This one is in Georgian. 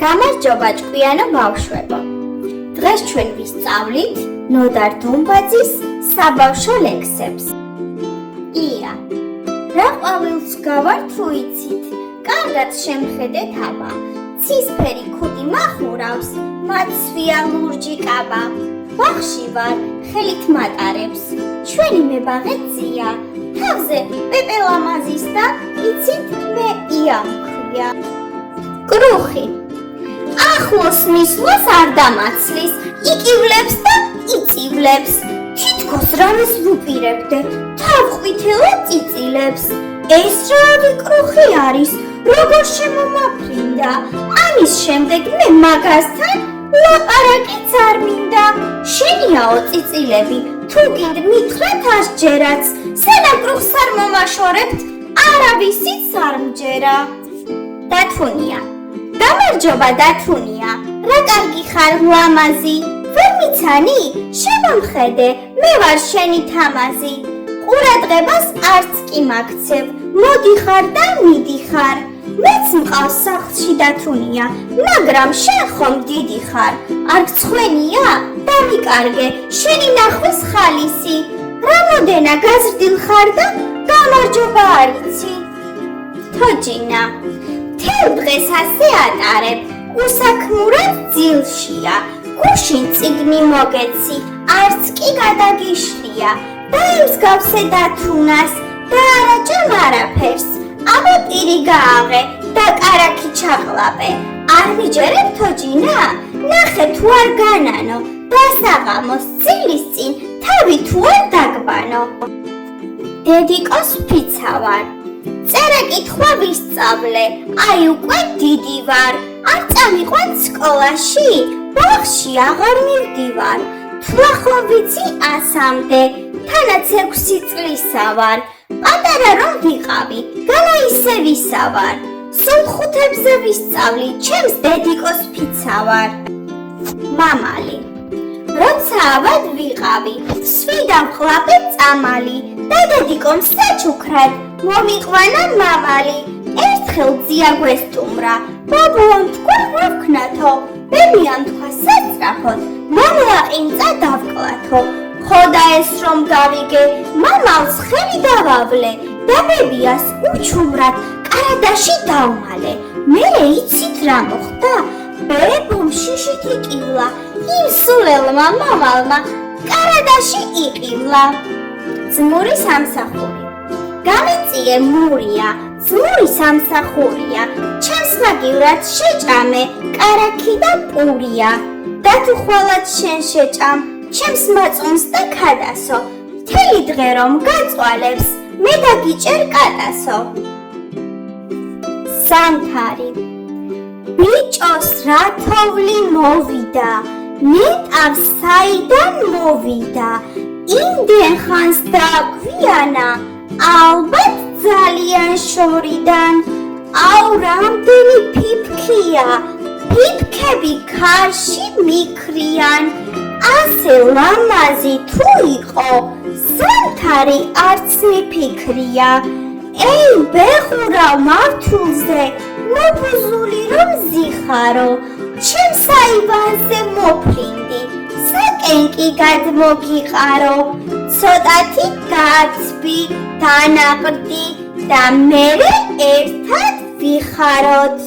გამარჯობა ჭკვიანო ბავშვებო. დღეს ჩვენ ვისწავლით ნოდარ დუმბაძის საბავშვო ლექსებს. ია, რა ყვავილს გავართ თუ იცით, კარგად შემხედეთ აბა, ცისფერი ქუდი მახურავს, მაცვია ლურჯი კაბა. ბაღში ვარ, ხელით მატარებს, ჩვენი მებაღე ძია, თავზე პეპელამაზის და იცით მე ია მქვია. კრუხი ახლოს მისვლას არ დამაცლის, იკივლებს და იწივლებს, თითქოს რამეს ვუპირებდე, თავყვითელად წიწილებს. ეს რავი კრუხი არის, როგორ შემომაფრინდა, ამის შემდეგ მე მაგასთან ლაპარაკიც არ მინდა. შენიაო წიწილები, თუ გინდ მითხრათ ასჯერაც, სანამ კრუხს არ მომაშორებთ, არავისიც არ მჯერა. დათუნია, გამარჯობა დათუნია, რა კარგი ხარ ლამაზი, ვერ მიცანი, შემომხედე, მე ვარ შენი თამაზი. ყურადღებას არც კი მაგცევ, მოდიხარ და მიდიხარ. მეც მყავს სახლში დათუნია, მაგრამ შენ ხომ დიდი ხარ. არ გცხვენია? დამიკარგე, შენი ნახვის ხალისი. რამოდენა გაზრდილ ხარ და გამარჯობა არ იცი. თოჯინა, თელ დღეს ასე ატარებ, უსაქმურად ძილშია. გუშინ წიგნი მოგეცი, არც კი გადაგიშლია. დაემსგავსე დათუნას და არაჭამ არაფერს. აბა პირი გააღე და კარაქი ჩაყლაპე. არ მიჯერებ თოჯინა? ნახე თუ არ განანო, დასაღამოს ძილის წინ თავი თუ არ დაგბანო. დედიკოს ფიცა ვარ, წერა კითხვა ვისწავლე, აი უკვე დიდი ვარ. არ წამიყვან სკოლაში, ბაღში აღარ მივდივარ. თვლახო ვიცი 100-მდე, თანაც 6 წლისა ვარ. პატარა რომ ვიყავი, განა ისე ვისა ვარ. სულ 5-ებზე ვისწავლი, ჩემს დედიკოს ფიცა ვარ. მამალი, როცა ავად ვიყავი, სვიდა მყლაპე წამალი და დედიკომ საჩუქრად მომიყვანა მამალი. ერთხელ ძია გვესტუმრა, ბაბუამ თქვა რა ვქნათო, ბებიამ თქვა საწრაფოდ, მომლაყინწა დავკლათო. ხოდა ეს რომ გავიგე, მამალს ხელი დავავლე და ბებიას უჩუმრად კარადაში დავმალე. მერე იცით რა მოხდა? ბებომ შიშით იკივლა, იმ სულელმა მამალმა კარადაში იყივლა. ძმური სამსახური, გამიწიე მურია, ძმური სამსახურია, ჩემს მაგივრად შეჭამე, კარაქი და პურია. და თუ ხვალად შენ შეჭამ, ჩემს მაწონს და ქადასო, მთელი დღე რომ გაწვალებს, მე დაგიჭერ კატასო. ზამთარი, ბიჭოს რა თოვლი მოვიდა, ნეტავს საიდან მოვიდა. იმდენ ხანს დაგვიანა, ალბათ ძალიან შორიდან. აუ რამდენი ფიფქია, ფიფქები ქარში მიქრიან. ასე ლამაზი თუ იყო, ზამთარი არც მიფიქრია. ეი ბეხურავ მართულზე, მოფუზული რომ ზიხარო, ჩემს აივანზე მოფრინდი, საკენკი გადმოგიყარო. ცოტათი გაცბი, დანაყრდი და მერე ერთად ვიხაროთ.